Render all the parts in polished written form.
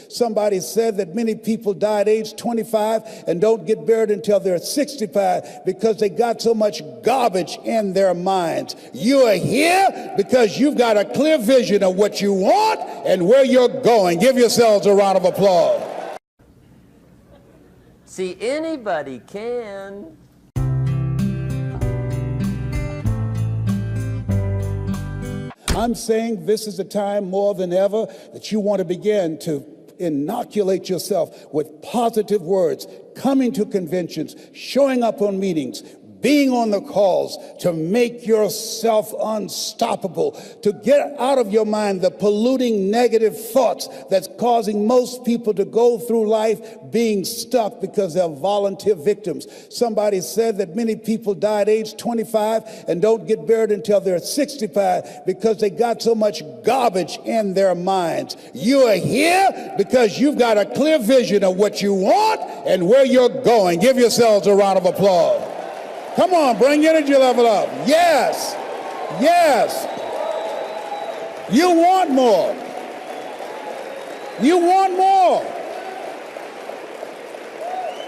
Somebody said that many people die at age 25 and don't get buried until they're 65 because they got so much garbage in their minds. You are here because you've got a clear vision of what you want and where you're going. Give yourselves a round of applause. See, anybody can. I'm saying this is a time more than ever that you want to begin to inoculate yourself with positive words, coming to conventions, showing up on meetings, being on the calls, to make yourself unstoppable, to get out of your mind the polluting negative thoughts that's causing most people to go through life being stuck because they're volunteer victims. Somebody said that many people die at age 25 and don't get buried until they're 65 because they got so much garbage in their minds. You are here because you've got a clear vision of what you want and where you're going. Give yourselves a round of applause. Come on, bring your energy level up. Yes, yes. You want more. You want more.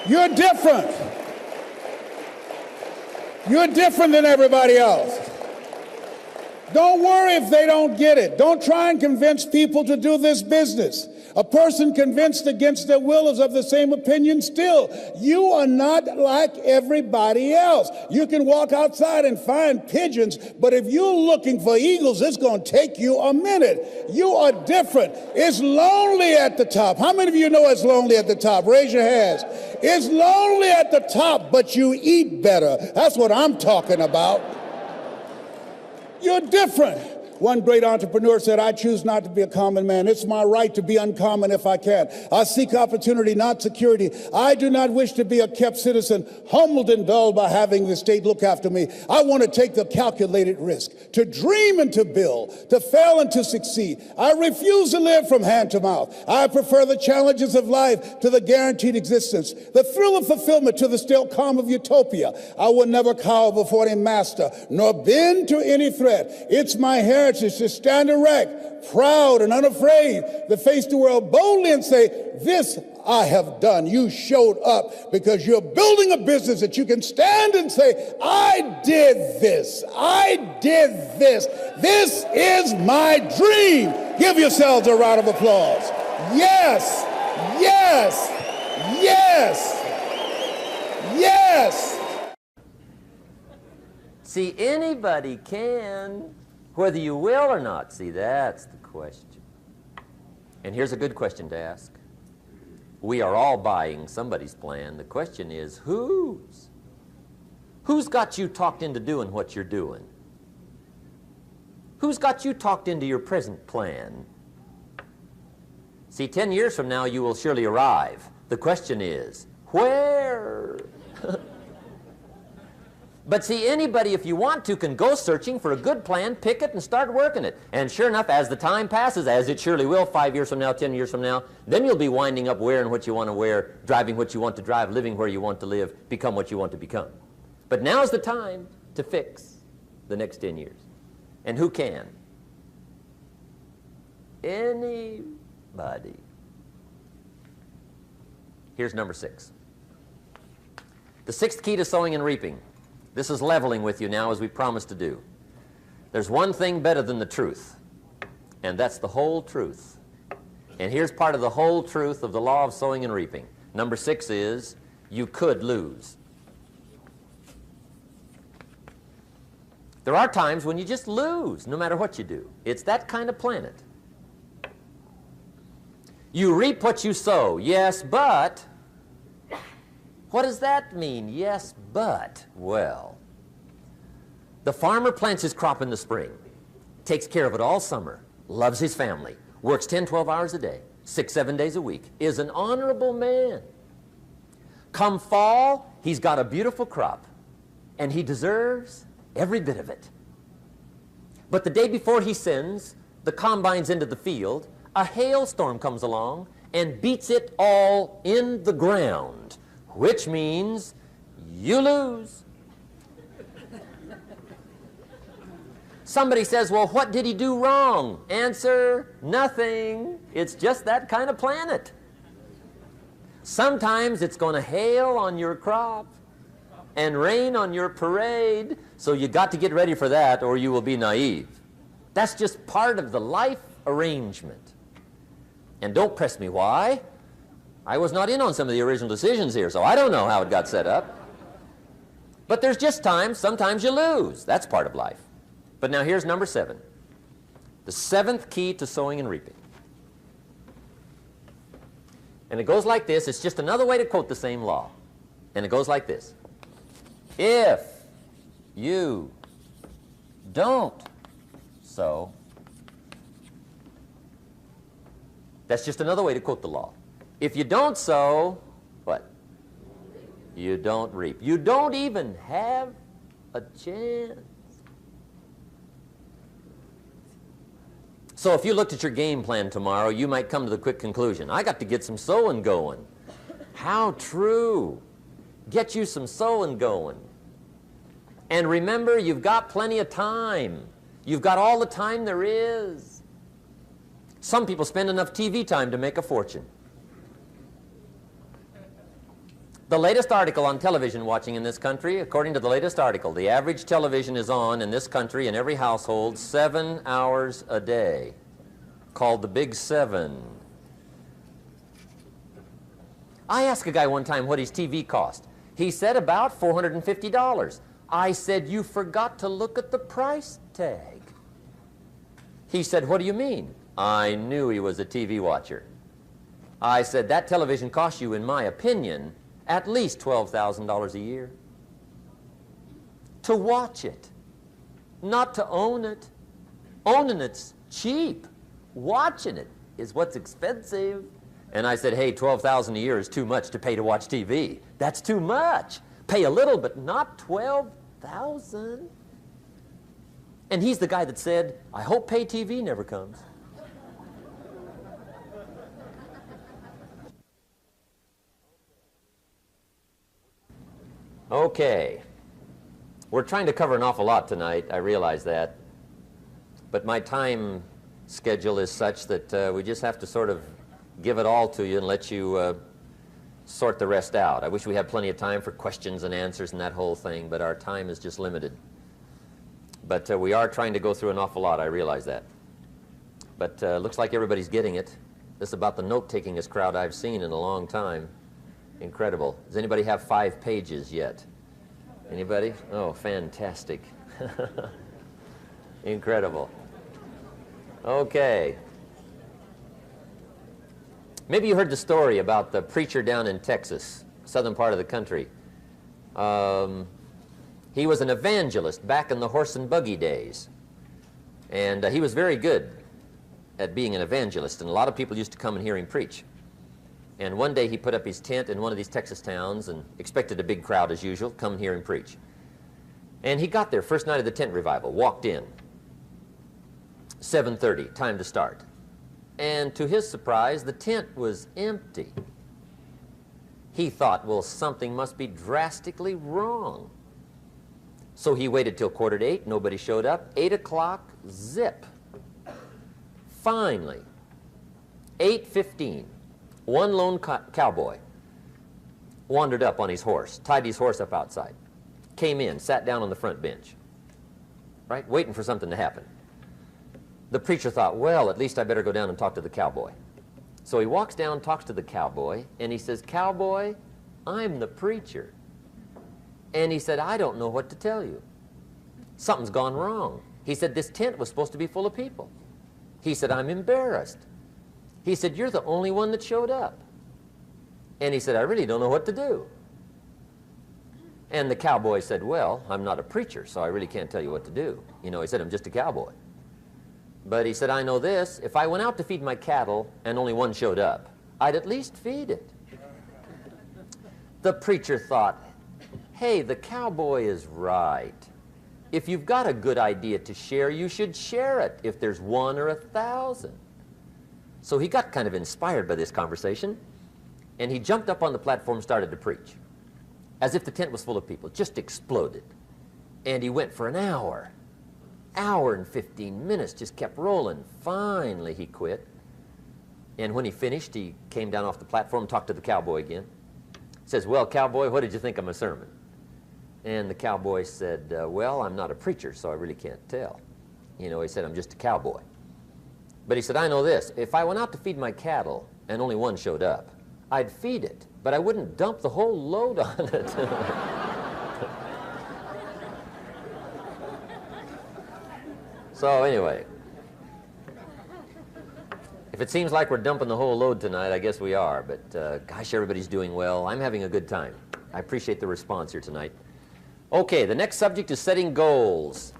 You're different. You're different than everybody else. Don't worry if they don't get it. Don't try and convince people to do this business. A person convinced against their will is of the same opinion still. You are not like everybody else. You can walk outside and find pigeons, but if you're looking for eagles, it's going to take you a minute. You are different. It's lonely at the top. How many of you know it's lonely at the top? Raise your hands. It's lonely at the top, but you eat better. That's what I'm talking about. You're different. One great entrepreneur said, I choose not to be a common man. It's my right to be uncommon if I can. I seek opportunity, not security. I do not wish to be a kept citizen, humbled and dulled by having the state look after me. I want to take the calculated risk, to dream and to build, to fail and to succeed. I refuse to live from hand to mouth. I prefer the challenges of life to the guaranteed existence, the thrill of fulfillment to the still calm of utopia. I will never cower before any master, nor bend to any threat. It's my heritage to stand erect, proud and unafraid, to face the world boldly and say, this I have done. You showed up because you're building a business that you can stand and say, I did this. I did this. This is my dream. Give yourselves a round of applause. Yes, yes, yes, yes. See, anybody can. Whether you will or not, see, that's the question. And here's a good question to ask. We are all buying somebody's plan. The question is, whose? Who's got you talked into doing what you're doing? Who's got you talked into your present plan? See, 10 years from now, you will surely arrive. The question is, where? But see, anybody, if you want to, can go searching for a good plan, pick it, and start working it. And sure enough, as the time passes, as it surely will 5 years from now, 10 years from now, then you'll be winding up wearing what you want to wear, driving what you want to drive, living where you want to live, become what you want to become. But now's the time to fix the next 10 years. And who can? Anybody. Here's number 6. The 6th key to sowing and reaping. This is leveling with you now, as we promised to do. There's one thing better than the truth, and that's the whole truth. And here's part of the whole truth of the law of sowing and reaping. Number 6 is, you could lose. There are times when you just lose, no matter what you do. It's that kind of planet. You reap what you sow, yes, but... What does that mean? Yes, but, well, the farmer plants his crop in the spring, takes care of it all summer, loves his family, works 10, 12 hours a day, 6, 7 days a week, is an honorable man. Come fall, he's got a beautiful crop, and he deserves every bit of it. But the day before he sends the combines into the field, a hailstorm comes along and beats it all in the ground, which means you lose. Somebody says, well, what did he do wrong? Answer, nothing. It's just that kind of planet. Sometimes it's going to hail on your crop and rain on your parade, so you got to get ready for that or you will be naive. That's just part of the life arrangement. And don't press me why. I was not in on some of the original decisions here, so I don't know how it got set up. But there's just times, sometimes you lose. That's part of life. But now here's number 7. The 7th key to sowing and reaping. And it goes like this. It's just another way to quote the same law. And it goes like this. If you don't sow, that's just another way to quote the law. If you don't sow, what? You don't reap. You don't even have a chance. So if you looked at your game plan tomorrow, you might come to the quick conclusion, I got to get some sowing going. How true. Get you some sowing going. And remember, you've got plenty of time. You've got all the time there is. Some people spend enough TV time to make a fortune. The latest article on television watching in this country, according to the latest article, the average television is on in this country in every household 7 hours a day, called the Big 7. I asked a guy one time what his TV cost. He said about $450. I said, you forgot to look at the price tag. He said, what do you mean? I knew he was a TV watcher. I said, that television costs you, in my opinion, at least $12,000 a year. To watch it, not to own it. Owning it's cheap. Watching it is what's expensive. And I said, hey, $12,000 a year is too much to pay to watch TV. That's too much. Pay a little, but not $12,000. And he's the guy that said, I hope pay TV never comes. Okay. We're trying to cover an awful lot tonight, I realize that. But my time schedule is such that we just have to sort of give it all to you and let you sort the rest out. I wish we had plenty of time for questions and answers and that whole thing, but our time is just limited. But we are trying to go through an awful lot, I realize that. But looks like everybody's getting it. This is about the note-takingest crowd I've seen in a long time. Incredible. Does anybody have 5 pages yet? Anybody? Oh, fantastic. Incredible. Okay. Maybe you heard the story about the preacher down in Texas, southern part of the country. He was an evangelist back in the horse and buggy days. And he was very good at being an evangelist, and a lot of people used to come and hear him preach. And one day he put up his tent in one of these Texas towns and expected a big crowd as usual, come and hear him preach. And he got there, first night of the tent revival, walked in. 7:30, time to start. And to his surprise, the tent was empty. He thought, well, something must be drastically wrong. So he waited till 7:45, nobody showed up. 8 o'clock, zip. Finally, 8:15, one lone cowboy wandered up on his horse, tied his horse up outside, came in, sat down on the front bench, right, waiting for something to happen. The preacher thought, well, at least I better go down and talk to the cowboy. So he walks down, talks to the cowboy, and he says, cowboy, I'm the preacher. And he said, I don't know what to tell you. Something's gone wrong. He said, this tent was supposed to be full of people. He said, I'm embarrassed. He said, you're the only one that showed up. And he said, I really don't know what to do. And the cowboy said, well, I'm not a preacher, so I really can't tell you what to do. You know, he said, I'm just a cowboy. But he said, I know this, if I went out to feed my cattle and only one showed up, I'd at least feed it. The preacher thought, hey, the cowboy is right. If you've got a good idea to share, you should share it if there's 1 or 1,000. So he got kind of inspired by this conversation, and he jumped up on the platform and started to preach, as if the tent was full of people, just exploded. And he went for an hour. hour and 15 minutes, just kept rolling. Finally, he quit. And when he finished, he came down off the platform, talked to the cowboy again. Says, well, cowboy, what did you think of my sermon? And the cowboy said, well, I'm not a preacher, so I really can't tell. You know, he said, I'm just a cowboy. But he said, I know this. If I went out to feed my cattle and only one showed up, I'd feed it, but I wouldn't dump the whole load on it. So anyway, if it seems like we're dumping the whole load tonight, I guess we are. But gosh, everybody's doing well. I'm having a good time. I appreciate the response here tonight. Okay, the next subject is setting goals.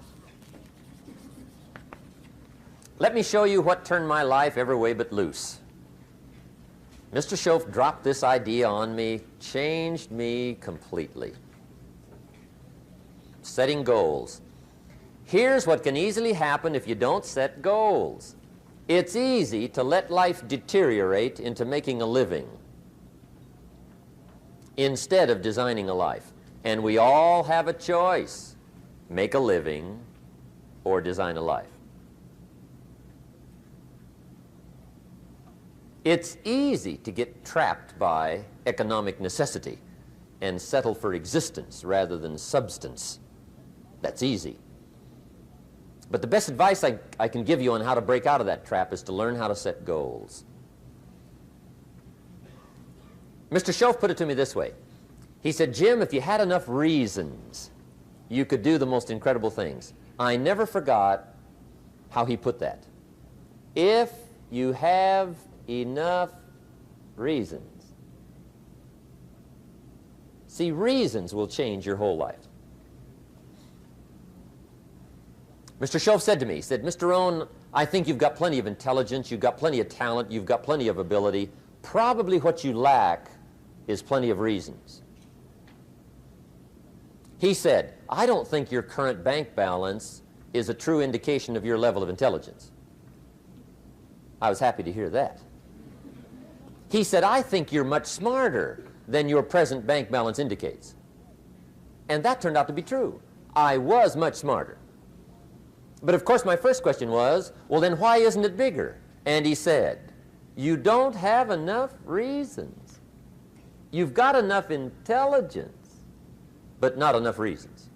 Let me show you what turned my life every way but loose. Mr. Schoaf dropped this idea on me, changed me completely. Setting goals. Here's what can easily happen if you don't set goals. It's easy to let life deteriorate into making a living instead of designing a life. And we all have a choice: make a living or design a life. It's easy to get trapped by economic necessity and settle for existence rather than substance. That's easy. But the best advice I can give you on how to break out of that trap is to learn how to set goals. Mr. Schoaf put it to me this way. He said, Jim, if you had enough reasons, you could do the most incredible things. I never forgot how he put that. If you have enough reasons. See, reasons will change your whole life. Mr. Schoaf said to me, he said, Mr. Rohn, I think you've got plenty of intelligence, you've got plenty of talent, you've got plenty of ability. Probably what you lack is plenty of reasons. He said, I don't think your current bank balance is a true indication of your level of intelligence. I was happy to hear that. He said, I think you're much smarter than your present bank balance indicates. And that turned out to be true. I was much smarter. But of course my first question was, well then why isn't it bigger? And he said, you don't have enough reasons. You've got enough intelligence, but not enough reasons.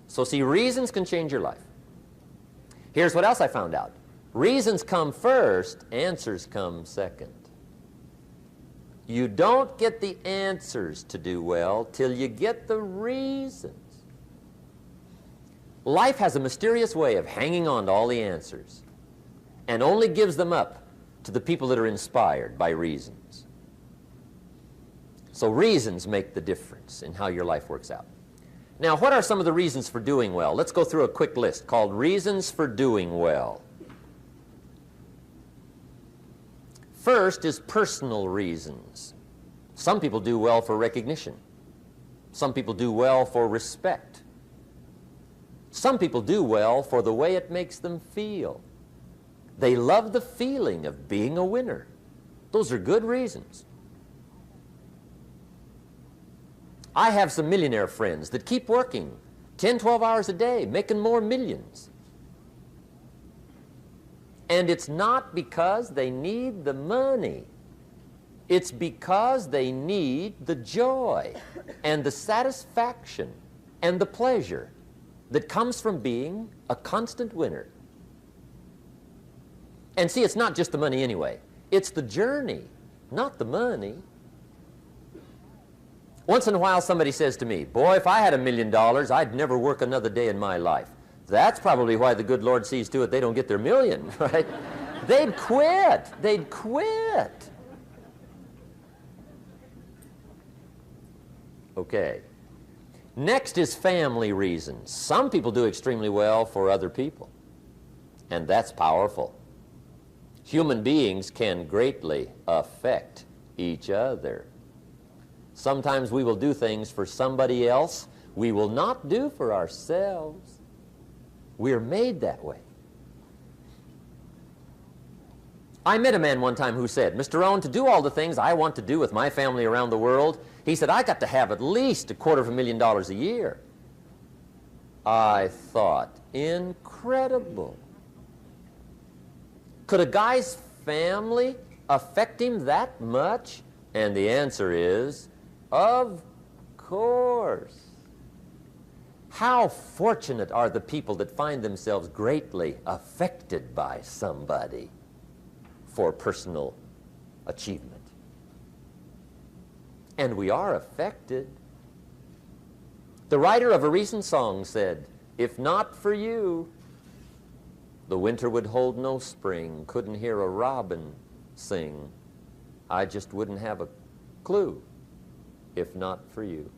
So see, reasons can change your life. Here's what else I found out. Reasons come first, answers come second. You don't get the answers to do well till you get the reasons. Life has a mysterious way of hanging on to all the answers and only gives them up to the people that are inspired by reasons. So reasons make the difference in how your life works out. Now, what are some of the reasons for doing well? Let's go through a quick list called Reasons for Doing Well. First is personal reasons. Some people do well for recognition. Some people do well for respect. Some people do well for the way it makes them feel. They love the feeling of being a winner. Those are good reasons. I have some millionaire friends that keep working 10, 12 hours a day, making more millions. And it's not because they need the money. It's because they need the joy and the satisfaction and the pleasure that comes from being a constant winner. And see, it's not just the money anyway. It's the journey, not the money. Once in a while somebody says to me, boy, if I had $1 million, I'd never work another day in my life. That's probably why the good Lord sees to it they don't get their million, right? They'd quit. They'd quit. Okay. Next is family reasons. Some people do extremely well for other people, and that's powerful. Human beings can greatly affect each other. Sometimes we will do things for somebody else we will not do for ourselves. We're made that way. I met a man one time who said, Mr. Rohn, to do all the things I want to do with my family around the world, he said, I got to have at least $250,000 a year. I thought, incredible. Could a guy's family affect him that much? And the answer is, of course. How fortunate are the people that find themselves greatly affected by somebody for personal achievement. And we are affected. The writer of a recent song said, "If not for you, the winter would hold no spring, couldn't hear a robin sing. I just wouldn't have a clue if not for you."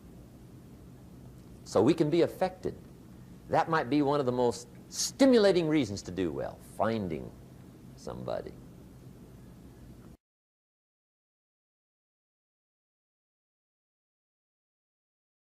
So we can be affected. That might be one of the most stimulating reasons to do well, finding somebody.